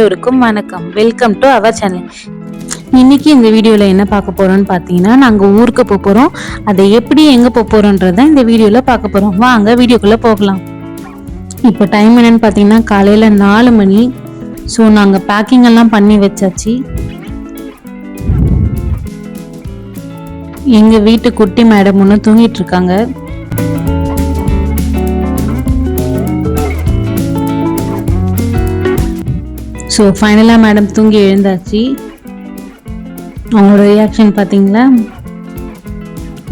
எல்லோருக்கும் வணக்கம். Welcome to our channel. இன்னைக்கு இந்த வீடியோவில் என்ன பார்க்க போறோம்னு பார்த்தீங்கன்னா, நாங்கள் ஊருக்கு போக போகிறோம். அதை எப்படி எங்கே போக போகிறோன்றதை இந்த வீடியோவில் பார்க்க போகிறோம். வாங்க வீடியோக்குள்ளே போகலாம். இப்போ டைம் என்னன்னு பார்த்தீங்கன்னா காலையில் 4 மணி. ஸோ நாங்கள் பேக்கிங் எல்லாம் பண்ணி வச்சாச்சு. எங்கள் வீட்டு குட்டி மேடம் ஒன்று தூங்கிட்டு இருக்காங்க. ஸோ ஃபைனலாக மேடம் தூங்கி எழுந்தாச்சு. அவங்களோட ரியாக்ஷன் பார்த்தீங்களா,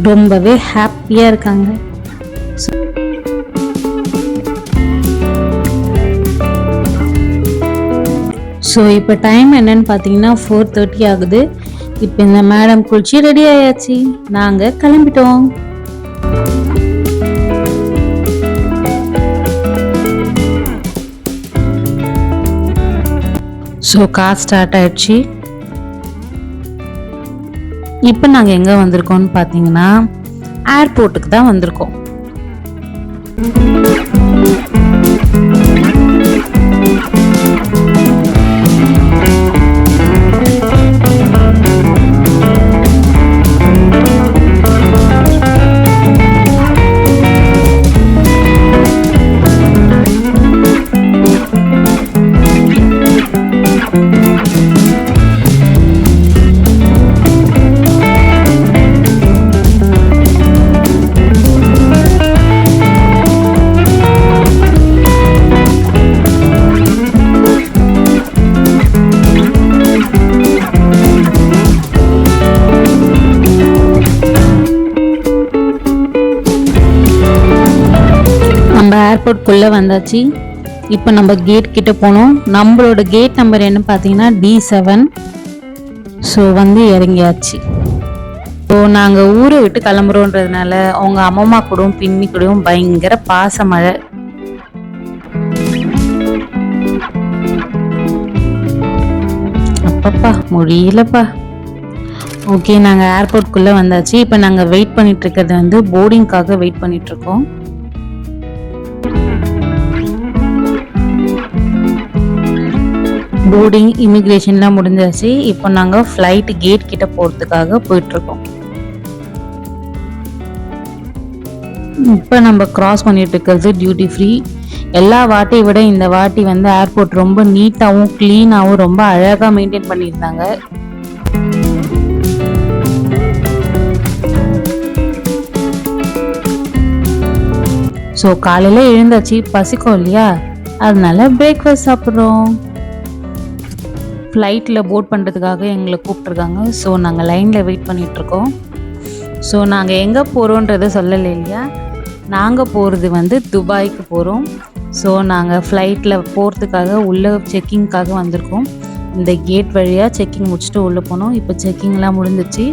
ரொம்பவே ஹாப்பியாக இருக்காங்க. ஸோ இப்போ டைம் என்னன்னு பார்த்தீங்கன்னா 4:30 ஆகுது. இப்போ இந்த மேடம் குளிச்சு ரெடி ஆயாச்சு. நாங்கள் கிளம்பிட்டோம். ஸோ கார் ஸ்டார்ட் ஆயிடுச்சு. இப்போ நாங்கள் எங்கே வந்திருக்கோம்னு பார்த்தீங்கன்னா ஏர்போர்ட்டுக்கு தான் வந்திருக்கோம். ஏர்போர்ட்குள்ளே வந்தாச்சு. இப்போ நம்ம கேட் கிட்ட போனோம். நம்மளோட கேட் நம்பர் என்ன பார்த்தீங்கன்னா D7. ஸோ வந்து இறங்கியாச்சு. ஸோ நாங்கள் ஊரை விட்டு கிளம்புறோன்றதுனால அவங்க அம்மம்மா கூடவும் பின்னி கூடவும் பயங்கர பாச மழை. அப்பப்பா முடியலப்பா. ஓகே, நாங்கள் ஏர்போர்ட்குள்ளே வந்தாச்சு. இப்போ நாங்கள் வெயிட் பண்ணிட்டு இருக்கிறது வந்து போர்டிங்காக வெயிட் பண்ணிட்டு இருக்கோம். போர்டிங் இமிக்ரேஷன்லாம் முடிஞ்சாச்சு. இப்போ நாங்கள் ஃப்ளைட் கேட் கிட்ட போகிறதுக்காக போயிட்டுருக்கோம். இப்போ நம்ம கிராஸ் பண்ணிட்டு இருக்கிறது டியூட்டி ஃப்ரீ. எல்லா வாட்டியை விட இந்த வாட்டி வந்து ஏர்போர்ட் ரொம்ப நீட்டாகவும் க்ளீனாகவும் ரொம்ப அழகாக மெயின்டைன் பண்ணியிருந்தாங்க. ஸோ காலையில் எழுந்தாச்சு, பசிக்கும் இல்லையா, அதனால பிரேக்ஃபாஸ்ட் சாப்பிட்றோம். ஃப்ளைட்டில் போர்ட் பண்ணுறதுக்காக எங்களை கூப்பிட்ருக்காங்க. ஸோ நாங்கள் லைனில் வெயிட் பண்ணிகிட்ருக்கோம். ஸோ நாங்கள் எங்கே போகிறோன்றதை சொல்லலை இல்லையா. நாங்கள் போகிறது வந்து துபாய்க்கு போகிறோம். ஸோ நாங்கள் ஃப்ளைட்டில் போகிறதுக்காக உள்ளே செக்கிங்க்காக வந்திருக்கோம். இந்த கேட் வழியாக செக்கிங் முடிச்சுட்டு உள்ளே போனோம். இப்போ செக்கிங்லாம் முடிஞ்சிச்சு.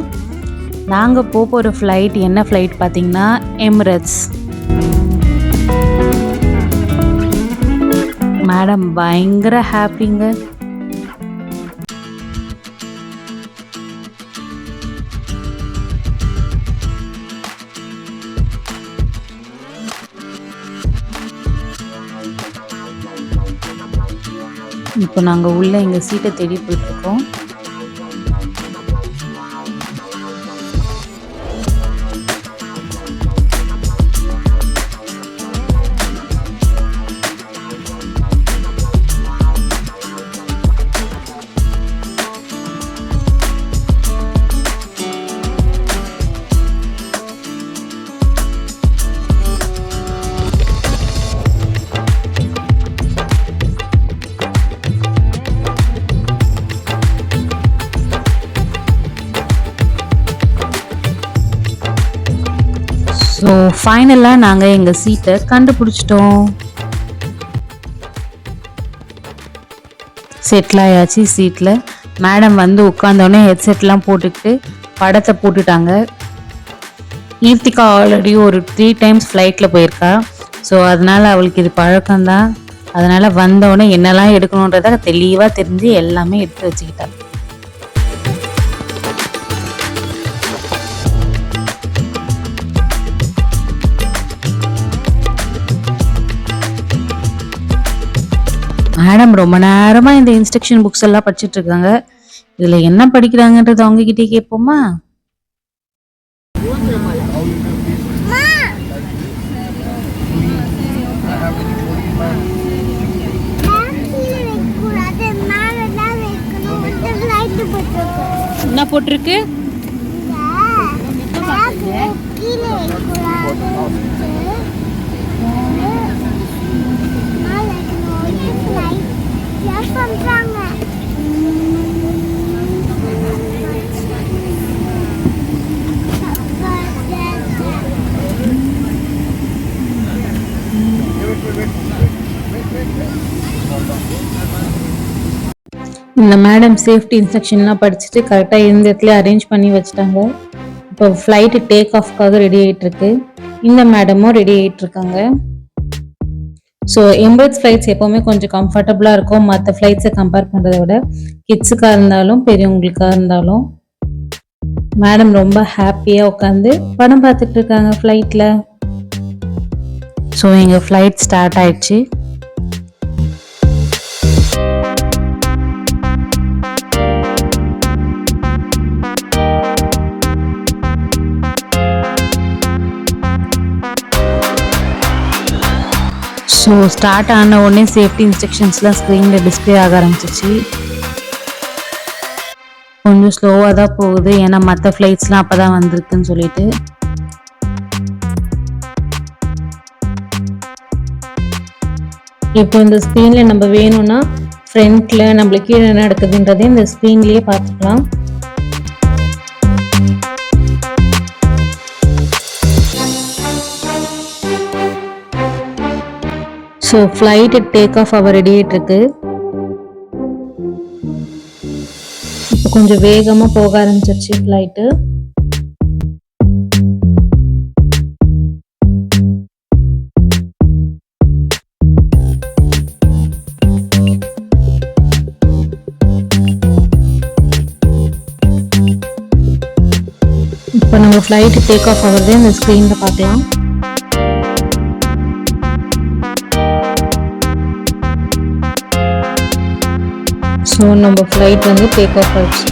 நாங்கள் போகிற ஃப்ளைட் என்ன ஃப்ளைட் பார்த்தீங்கன்னா எமிரேட்ஸ். மேடம் பயங்கர ஹாப்பிங்க. இப்போ நாங்கள் உள்ள எங்கள் சீட்டை தேடி போயிட்டுருக்கோம். ஸோ ஃபைனலாக நாங்கள் எங்கள் சீட்டை கண்டுபிடிச்சிட்டோம். செட்டில் ஆயாச்சு சீட்டில். மேடம் வந்து உட்காந்தோடனே ஹெட்செட்லாம் போட்டுக்கிட்டு படத்தை போட்டுட்டாங்க. ஈர்த்திகா ஆல்ரெடி ஒரு 3 times ஃப்ளைட்டில் போயிருக்கா. ஸோ அதனால் அவளுக்கு இது பழக்கம்தான். அதனால் வந்தோடனே என்னெல்லாம் எடுக்கணுன்றதை தெளிவாக தெரிஞ்சு எல்லாமே எடுத்து வச்சுக்கிட்டாள். மேடம் ரொம்ப நேரமாக இந்த இன்ஸ்ட்ரக்ஷன் புக்ஸ் எல்லாம் படிச்சுட்டு இருக்காங்க. இதில் என்ன படிக்கிறாங்கன்றது அவங்ககிட்டே கேட்போமா? என்ன போட்டிருக்கு? இந்த மேடம் சேஃப்டி இன்ஸ்ட்ரக்ஷன்லாம் படிச்சுட்டு கரெக்டாக இருந்த இடத்துல அரேஞ்ச் பண்ணி வச்சுட்டாங்க. இப்போ ஃப்ளைட்டு டேக் ஆஃப்காக ரெடி ஆகிட்டு இருக்கு. இந்த மேடமும் ரெடி ஆகிட்டு இருக்காங்க. ஸோ எமிரேட்ஸ் ஃப்ளைட்ஸ் எப்போவுமே கொஞ்சம் கம்ஃபர்டபுளாக இருக்கும் மற்ற ஃப்ளைட்ஸை கம்பேர் பண்ணுறத விட, கிட்ஸுக்காக இருந்தாலும் பெரியவங்களுக்காக இருந்தாலும். மேடம் ரொம்ப ஹாப்பியாக உட்காந்து படம் பார்த்துட்டு இருக்காங்க ஃப்ளைட்டில். ஸோ எங்கள் ஃப்ளைட் ஸ்டார்ட் ஆயிடுச்சு. ஸோ ஸ்டார்ட் ஆன உடனே சேஃப்டி இன்ஸ்ட்ரக்ஷன்ஸ்லாம் ஸ்க்ரீனில் டிஸ்பிளே ஆக ஆரம்பிச்சிச்சு. கொஞ்சம் ஸ்லோவாக தான் போகுது, ஏன்னா மற்ற ஃப்ளைட்ஸ்லாம் அப்போ தான் வந்திருக்குன்னு சொல்லிட்டு. இப்போ இந்த ஸ்க்ரீனில் நம்ம வேணும்னா ஃப்ரண்ட்டில் நம்மளுக்கு கீழே என்ன நடக்குதுன்றதே இந்த ஸ்க்ரீன்லேயே பார்த்துக்கலாம். ஸோ ஃப்ளைட்டு டேக் ஆஃப் ஆக ரெடி ஆகிட்டு இருக்கு. இப்போ கொஞ்சம் வேகமாக போக ஆரம்பிச்சிருச்சு ஃப்ளைட்டு. இப்போ நம்ம ஃப்ளைட்டு டேக் ஆஃப் ஆகுறது இந்த ஸ்க்ரீனில் பார்க்கலாம். ஸோ நம்ம ஃப்ளைட் வந்து டேக் ஆஃப் ஆயிடுச்சு.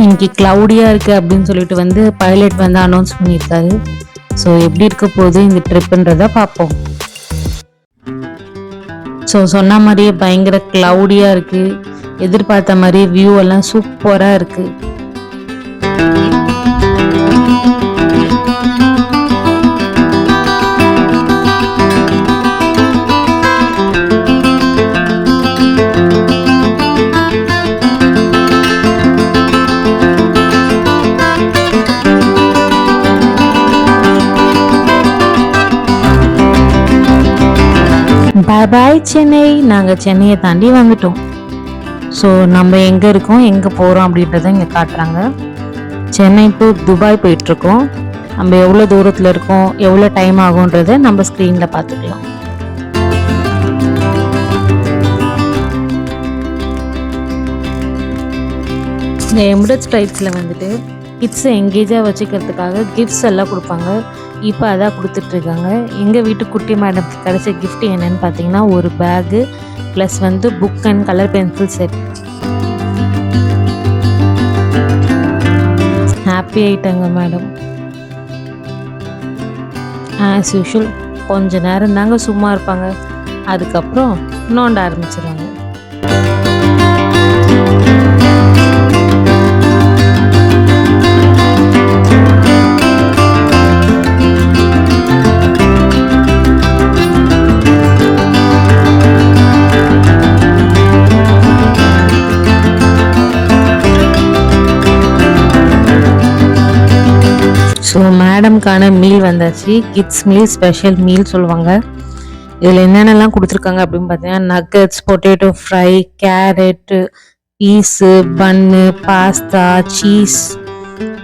இன்னைக்கு க்ளவுடியாக இருக்குது அப்படின்னு சொல்லிட்டு வந்து பைலட் வந்து அனௌன்ஸ் பண்ணியிருக்காரு. ஸோ எப்படி இருக்க போகுது இந்த ட்ரிப்புன்றதை பார்ப்போம். ஸோ சொன்ன மாதிரியே பயங்கர க்ளவுடியாக இருக்குது. எதிர்பார்த்த மாதிரியே வியூ எல்லாம் சூப்பராக இருக்குது. பாய் சென்னை. நாங்கள் சென்னையை தாண்டி வந்துட்டோம். ஸோ நம்ம எங்கே இருக்கோம், எங்கே போகிறோம் அப்படின்றத இங்கே காட்டுறாங்க. சென்னை டு துபாய் போயிட்டுருக்கோம். நம்ம எவ்வளோ தூரத்தில் இருக்கோம், எவ்வளோ டைம் ஆகுன்றதை நம்ம ஸ்க்ரீனில் பார்த்துக்கலாம். இந்த எமிரேட்ஸ் ஃப்ளைட்ஸில் வந்துட்டு கிட்ஸை எங்கேஜாக வச்சுக்கிறதுக்காக கிஃப்ட்ஸ் எல்லாம் கொடுப்பாங்க. இப்போ அதான் கொடுத்துட்ருக்காங்க. எங்கள் வீட்டு குட்டி மேடம்க்கு கிடைச்ச கிஃப்ட் என்னன்னு பார்த்தீங்கன்னா ஒரு பேகு ப்ளஸ் வந்து book and colour pencil set. Happy ஆயிட்டாங்க மேடம். ஆஸ் யூஷுவல் கொஞ்ச நேரம் தாங்க சும்மா இருப்பாங்க, அதுக்கப்புறம் நோண்ட ஆரம்பிச்சிடுவாங்க. ஸோ மேடம்கான மீல் வந்தாச்சு. கிட்ஸ் மீல், ஸ்பெஷல் மீல் சொல்லுவாங்க. இதில் என்னென்னலாம் கொடுத்துருக்காங்க அப்படின்னு பார்த்தீங்கன்னா nuggets, potato fry, carrot, peas, bun, pasta, cheese,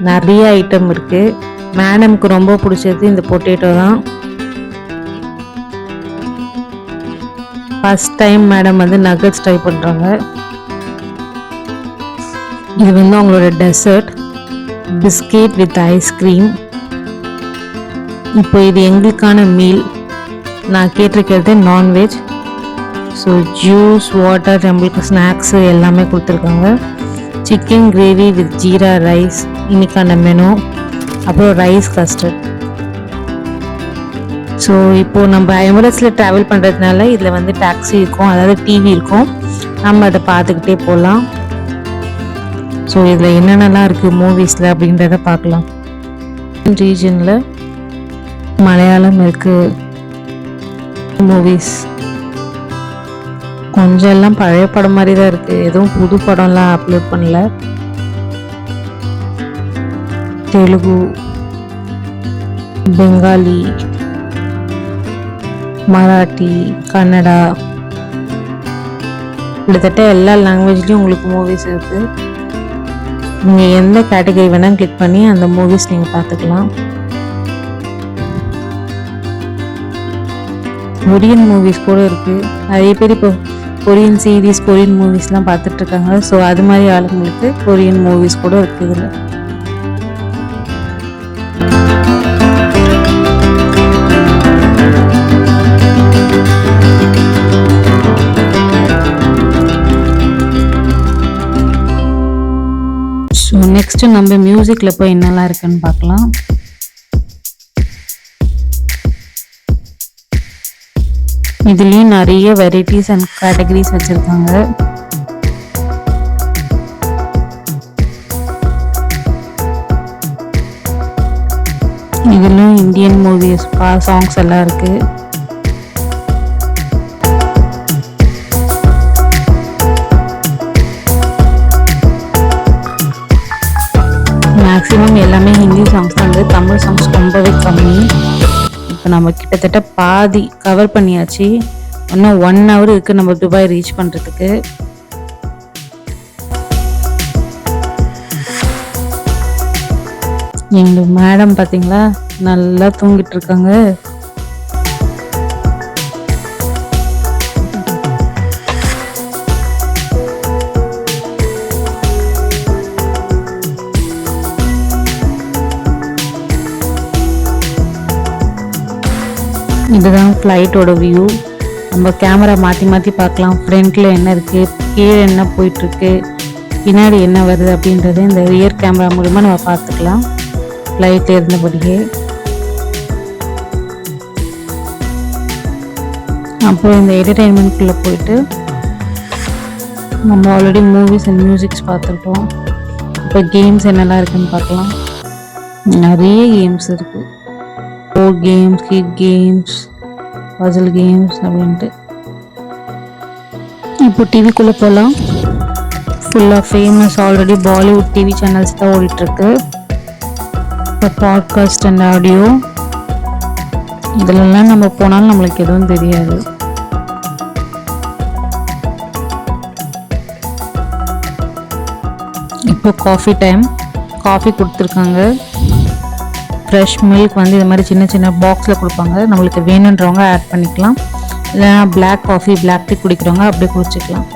நிறைய ஐட்டம் இருக்குது. மேடம்க்கு ரொம்ப பிடிச்சது இந்த பொட்டேட்டோ தான். ஃபர்ஸ்ட் டைம் மேடம் வந்து நகட்ஸ் ட்ரை பண்ணுறாங்க. இது வந்து அவங்களோட டெசர்ட் பிஸ்கெட் வித் ஐஸ்கிரீம். இப்போ இது எங்களுக்கான மீல். நான் கேட்டிருக்கிறது நான்வெஜ். ஸோ ஜூஸ், வாட்டர், நம்மளுக்கு ஸ்நாக்ஸு எல்லாமே கொடுத்துருக்காங்க. Chicken gravy with jeera rice இன்னைக்கான மெனு. அப்புறம் ரைஸ் கஸ்டர்ட். ஸோ இப்போது நம்ம எமிரேட்ஸில் ட்ராவல் பண்ணுறதுனால இதில் வந்து டாக்ஸி இருக்கும், அதாவது டிவி இருக்கும். நம்ம அதை பார்த்துக்கிட்டே போகலாம். ஸோ இதில் என்னென்னலாம் இருக்குது மூவிஸில் அப்படின்றத பார்க்கலாம். ரீஜனில் மலையாளம் இருக்குது. மூவிஸ் கொஞ்சம் எல்லாம் பழைய படம் மாதிரி தான் இருக்குது, எதுவும் புது படம்லாம் அப்லோட் பண்ணல. தெலுங்கு, பெங்காலி, மராட்டி, கன்னடா, கிட்டத்தட்ட எல்லா லாங்குவேஜ்லேயும் உங்களுக்கு மூவிஸ் இருக்குது. நீங்கள் எந்த கேட்டகரி வேணால் கிளிக் பண்ணி அந்த மூவிஸ் நீங்கள் பார்த்துக்கலாம். கொரியன் மூவிஸ் கூட இருக்குது. நிறைய பேர் இப்போ கொரியன் சீரீஸ், கொரியன் மூவிஸ்லாம் பார்த்துட்ருக்காங்க. ஸோ அது மாதிரி ஆளுங்களுக்கு கொரியன் மூவிஸ் கூட இருக்குது இதில். ஸோ நெக்ஸ்ட்டு நம்ம மியூசிக்கில் போய் என்னெல்லாம் இருக்குன்னு பார்க்கலாம். இதுலேயும் நிறைய வெரைட்டிஸ் அண்ட் கேட்டகரிஸ் வச்சுருக்காங்க. இதிலும் இந்தியன் மூவிஸ் சாங்ஸ் எல்லாம் இருக்குது. மேக்ஸிமம் எல்லாமே ஹிந்தி சாங்ஸ் தான். வந்து தமிழ் சாங்ஸ் ரொம்பவே கம்மி. இப்போ நம்ம கிட்டத்தட்ட பாதி கவர் பண்ணியாச்சு. இன்னும் 1 hour இருக்குது நம்ம துபாய் ரீச் பண்ணுறதுக்கு. எங்கள் மேடம் பார்த்தீங்களா நல்லா தூங்கிட்டு இருக்காங்க. இதுதான் ஃப்ளைட்டோட வியூ. நம்ம கேமரா மாற்றி மாற்றி பார்க்கலாம். ஃப்ரண்ட்டில் என்ன இருக்குது, கீழே என்ன போயிட்டுருக்கு, பின்னாடி என்ன வருது அப்படின்றது இந்த ரியர் கேமரா மூலிமா நம்ம பார்த்துக்கலாம் ஃப்ளைட்டில் இருந்தபடியே. அப்புறம் இந்த என்டர்டெயின்மெண்ட்குள்ளே போயிட்டு நம்ம ஆல்ரெடி மூவிஸ் அண்ட் மியூசிக்ஸ் பார்த்துருக்கோம். இப்போ கேம்ஸ் என்னெல்லாம் இருக்குதுன்னு பார்க்கலாம். நிறைய கேம்ஸ் இருக்குது. Board games, kid games, puzzle games அப்படின்ட்டு. இப்போ டிவிக்குள்ளே போகலாம். ஃபுல்லாக famous already Bollywood TV channels தான் ஓடிட்டுருக்கு. இப்போ பாட்காஸ்ட் அண்ட் ஆடியோ இதிலெல்லாம் நம்ம போனாலும் நம்மளுக்கு எதுவும் தெரியாது. இப்போ காஃபி டைம். காஃபி கொடுத்துருக்காங்க. ஃப்ரெஷ் மில்க் வந்து இது மாதிரி சின்ன சின்ன பாக்ஸில் கொடுப்பாங்க. நம்மளுக்கு வேணுன்றவங்க ஆட் பண்ணிக்கலாம். இல்லைனா பிளாக் காஃபி, பிளாக் டீ குடிக்கிறவங்க அப்படியே குடிச்சிக்கலாம்.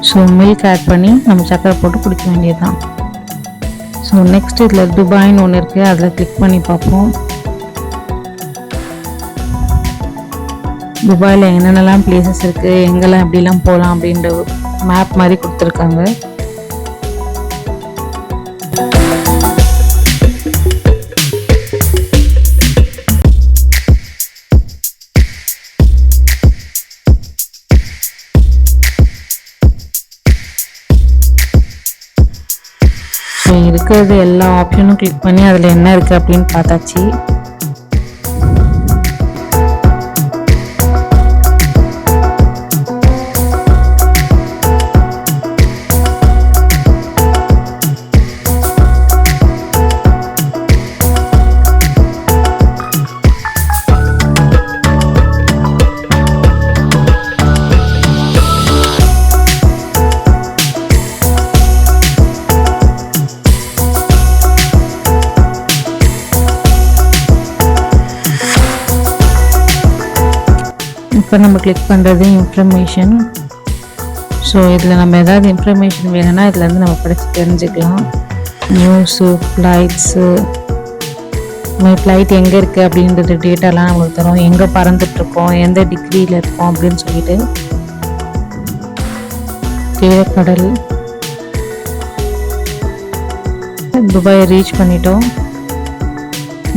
ஸோ மில்க் ஆட் பண்ணி நம்ம சக்கரை போட்டு குடிக்க வேண்டியது தான். ஸோ நெக்ஸ்ட் இதில் துபாய்னு ஒன்று இருக்குது, அதில் கிளிக் பண்ணி பார்ப்போம். துபாயில் என்னென்னலாம் பிளேசஸ் இருக்குது, எங்கெல்லாம் எப்படிலாம் போகலாம் அப்படின்ற மேப் மாதிரி கொடுத்துருக்காங்க. இருக்கிறது எல்லா ஆப்ஷனும் கிளிக் பண்ணி அதில் என்ன இருக்குது அப்படின்னு பார்த்தாச்சு. இப்போ நம்ம கிளிக் பண்ணுறது இன்ஃபர்மேஷன். ஸோ இதில் நம்ம ஏதாவது இன்ஃபர்மேஷன் வேணும்னா இதுலேருந்து நம்ம படித்து தெரிஞ்சுக்கலாம். நியூஸு, ஃப்ளைட்ஸு, நம்ம ஃப்ளைட் எங்கே இருக்குது அப்படின்றது டேட்டாலாம் நம்மளுக்கு தரும். எங்கே பறந்துட்டுருக்கோம், எந்த டிகிரியில் இருக்கோம் அப்படின்னு சொல்லிட்டு. கீழக்கடல், துபாயை ரீச் பண்ணிட்டோம்.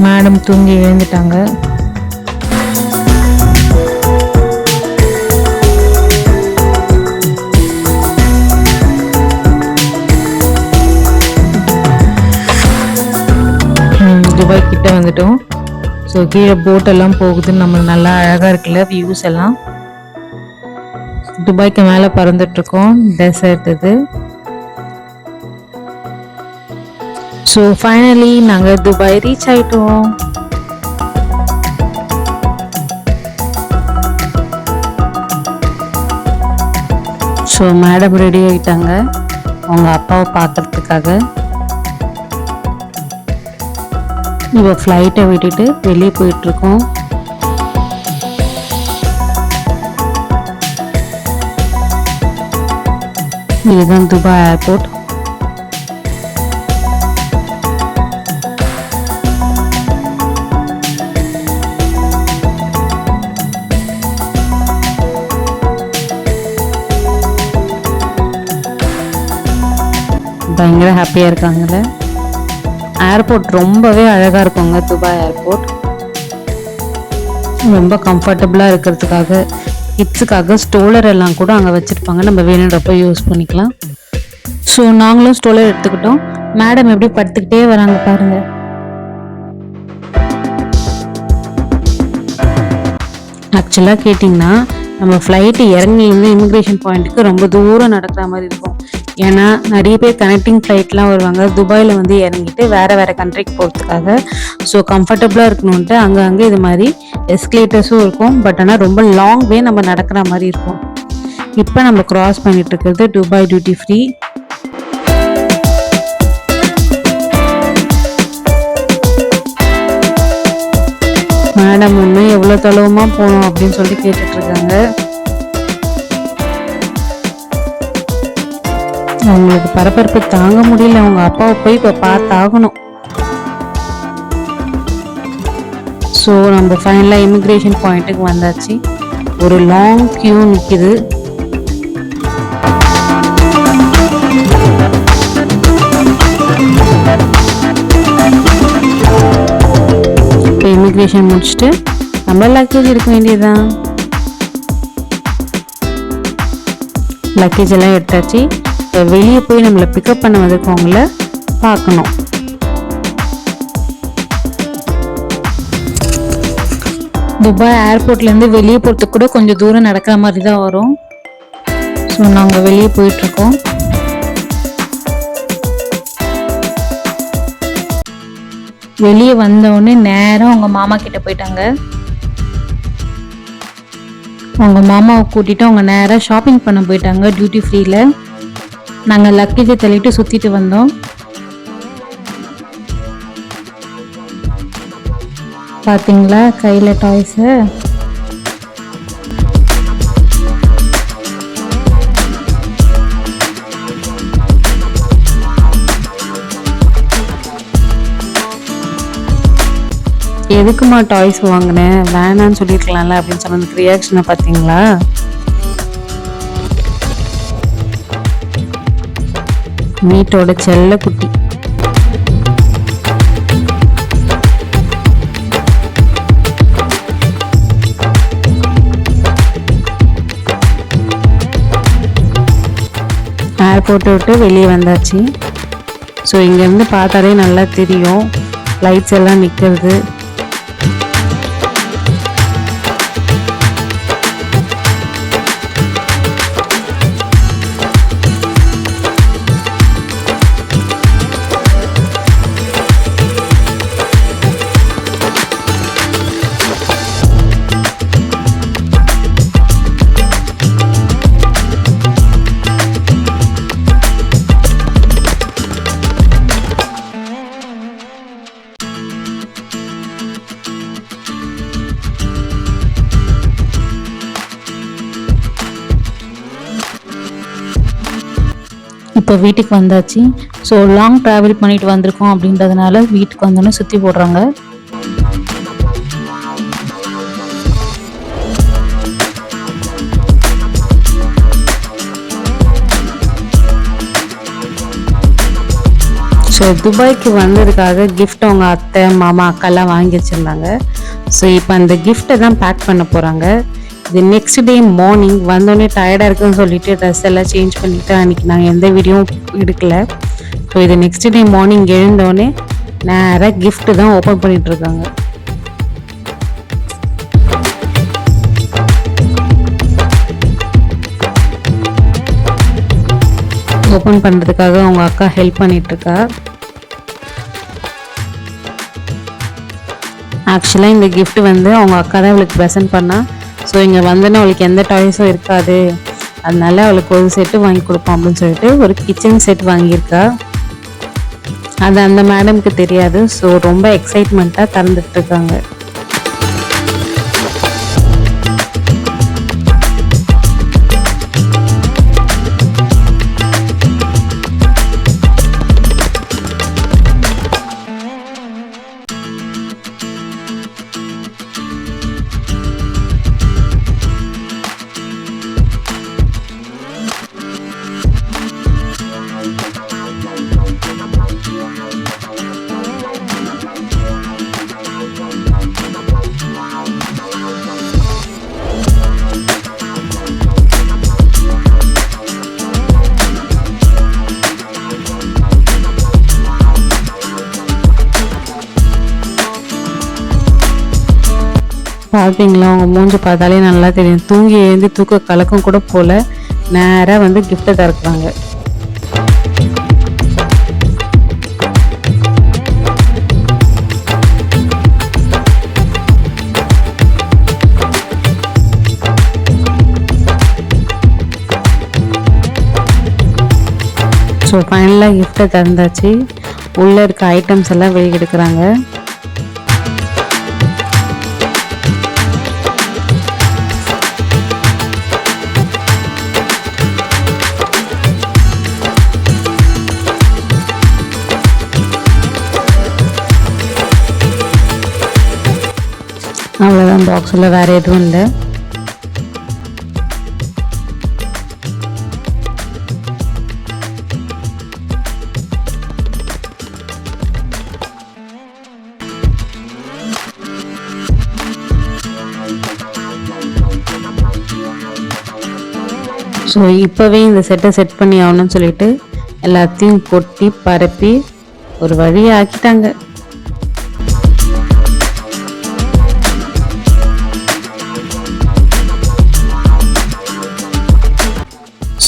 மேடம் தூங்கி எழுந்துட்டாங்க. துபாய் கிட்ட வந்துட்டோம். ஸோ கீழே போட்டெல்லாம் போகுதுன்னு நம்ம நல்லா அழகாக இருக்குல்ல வியூஸ் எல்லாம். துபாய்க்கு மேலே பறந்துட்டுருக்கோம். டெசர்ட் இது. ஸோ ஃபைனலி நாங்கள் துபாய் ரீச் ஆகிட்டோம். ஸோ மேடம் ரெடி ஆகிட்டாங்க அவங்க அப்பாவை பார்க்கறதுக்காக. இப்போ ஃப்ளைட்டை விட்டுட்டு வெளியே போயிட்டுருக்கோம். இதுதான் துபாய் ஏர்போர்ட். பயங்கர ஹாப்பியாக இருக்காங்கல்ல. ஏர்போர்ட் ரொம்பவே அழகாக இருக்குங்க. துபாய் ஏர்போர்ட் ரொம்ப கம்ஃபர்டபுளாக இருக்கிறதுக்காக கிட்ஸுக்காக ஸ்டோலர் எல்லாம் கூட அங்கே வச்சுருப்பாங்க. நம்ம வேணுன்றப்ப யூஸ் பண்ணிக்கலாம். ஸோ நாங்களும் ஸ்டோலர் எடுத்துக்கிட்டோம். மேடம் எப்படி படுத்துக்கிட்டே வராங்க பாருங்கள். ஆக்சுவலாக கேட்டிங்கன்னா நம்ம ஃப்ளைட்டு இறங்கிலேருந்து இமிக்ரேஷன் பாயிண்ட்டுக்கு ரொம்ப தூரம் நடக்கிற மாதிரி இருக்கும். ஏன்னா நிறைய பேர் கனெக்டிங் ஃப்ளைட்லாம் வருவாங்க. துபாயில் வந்து இறங்கிட்டு வேறு கண்ட்ரிக்கு போகிறதுக்காக. ஸோ கம்ஃபர்டபுளாக இருக்கணுன்ட்டு அங்கே இது மாதிரி எஸ்கலேட்டர்ஸும் இருக்கும். பட் ஆனால் ரொம்ப லாங் வே நம்ம நடக்கிற மாதிரி இருக்கும். இப்போ நம்ம கிராஸ் பண்ணிட்டு இருக்கிறது துபாய் டியூட்டி ஃப்ரீ. மேடம் இன்னும் எவ்வளோ தொலைவுமா போகணும் அப்படின்னு சொல்லி கேட்டுட்ருக்காங்க. அவங்களுக்கு பரபரப்பு தாங்க முடியல. அவங்க அப்பாவை போய் இப்போ பார்த்தாகணும். ஸோ நம்ம ஃபைனலாக இமிக்ரேஷன் பாயிண்ட்டுக்கு வந்தாச்சு. ஒரு லாங் கியூ நிற்கிது. இப்போ இமிக்ரேஷன் முடிச்சுட்டு நம்ம லக்கேஜ் எடுக்க வேண்டியதுதான். லக்கேஜ் எல்லாம் எடுத்தாச்சு. வெளியே போய் நம்மளை பிக்கப் பண்ண வந்திருக்கவங்கள பார்க்கணும். துபாய் ஏர்போர்ட்லேருந்து வெளியே போகிறதுக்கு கூட கொஞ்சம் தூரம் நடக்கிற மாதிரி தான் வரும். ஸோ நாங்கள் வெளியே போயிட்டுருக்கோம். வெளியே வந்தவுடனே நேரம் அவங்க மாமா கிட்ட போயிட்டாங்க. அவங்க மாமாவை கூட்டிகிட்டு அவங்க நேராக ஷாப்பிங் பண்ண போயிட்டாங்க டியூட்டி ஃப்ரீயில். நாங்கள் லக்கேஜை தள்ளிட்டு சுற்றிட்டு வந்தோம். பார்த்தீங்களா கையில் டாய்ஸு. எதுக்குமா டாய்ஸ் வாங்கினேன், வேணான்னு சொல்லியிருக்கலாம்ல அப்படின்னு சொன்னதுக்கு ரியாக்ஷனை பார்த்தீங்களா? மீட்டோட செல்ல குட்டி. ஏர்போர்ட்டை விட்டு வெளியே வந்தாச்சு. ஸோ இங்கேருந்து பார்த்தாலே நல்லா தெரியும் லைட்ஸ் எல்லாம் நிற்கிறது. இப்போ வீட்டுக்கு வந்தாச்சு. ஸோ லாங் ட்ராவல் பண்ணிட்டு வந்திருக்கோம் அப்படின்றதுனால வீட்டுக்கு வந்தோன்னே சுற்றி போடுறாங்க. ஸோ துபாய்க்கு வந்ததுக்காக கிஃப்ட் அவங்க அத்தை மாமா அக்காலாம் வாங்கி வச்சுருந்தாங்க. ஸோ இப்போ அந்த கிஃப்ட்டை தான் பேக் பண்ண போகிறாங்க. இது நெக்ஸ்ட் டே மார்னிங் வந்தோடனே டயர்டாக இருக்குன்னு சொல்லிட்டு ட்ரெஸ் எல்லாம் சேஞ்ச் பண்ணிவிட்டு அன்றைக்கி நாங்கள் எந்த வீடியோவும் எடுக்கலை. ஸோ இது நெக்ஸ்ட் டே மார்னிங் எழுந்தோடனே நேராக கிஃப்ட்டு தான் ஓப்பன் பண்ணிகிட்ருக்காங்க. ஓப்பன் பண்ணுறதுக்காக அவங்க அக்கா ஹெல்ப் பண்ணிகிட்ருக்கா. ஆக்சுவலாக இந்த கிஃப்ட் வந்து அவங்க அக்கா தான் அவளுக்கு ப்ரெசென்ட் பண்ணா. ஸோ இங்கே வந்தோன்னே அவளுக்கு எந்த டாய்ஸும் இருக்காது, அதனால அவளுக்கு ஒரு செட்டு வாங்கி கொடுப்போம் அப்படின்னு சொல்லிட்டு ஒரு கிச்சன் செட் வாங்கியிருக்கா. அது அந்த மேடம்க்கு தெரியாது. ஸோ ரொம்ப எக்ஸைட்மெண்ட்டாக திறந்துட்டுருக்காங்க. பார்த்தீங்களா, அவங்க மூஞ்சி பார்த்தாலே நல்லா தெரியும். தூங்கி எழுந்து தூக்க கலக்கம் கூட போல நேராக வந்து கிஃப்ட்டை திறக்குறாங்க. ஸோ ஃபைனலாக கிஃப்ட்டை திறந்தாச்சு. உள்ளே இருக்க ஐட்டம்ஸ் எல்லாம் வெளியே எடுக்கிறாங்க. அவ்வளோதான், பாக்ஸில் வேறு எதுவும் இல்லை. ஸோ இப்போவே இந்த செட்டை செட் பண்ணி ஆகணும்னு சொல்லிட்டு எல்லாத்தையும் கொட்டி பரப்பி ஒரு வழியை ஆக்கிட்டாங்க.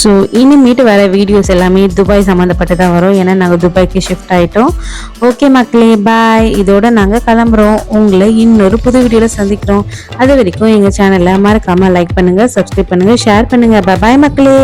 ஸோ இனிமேட்டு வர வீடியோஸ் எல்லாமே துபாய் சம்மந்தப்பட்டு தான் வரும். ஏன்னா நாங்கள் துபாய்க்கு ஷிஃப்ட் ஆகிட்டோம். ஓகே மக்களே, பாய். இதோட நாங்கள் கிளம்புறோம். உங்களை இன்னொரு புது வீடியோவில் சந்திக்கிறோம். அது வரைக்கும் எங்கள் சேனலை மறக்காமல் லைக் பண்ணுங்கள், சப்ஸ்கிரைப் பண்ணுங்கள், ஷேர் பண்ணுங்கள். பாய் மக்களே.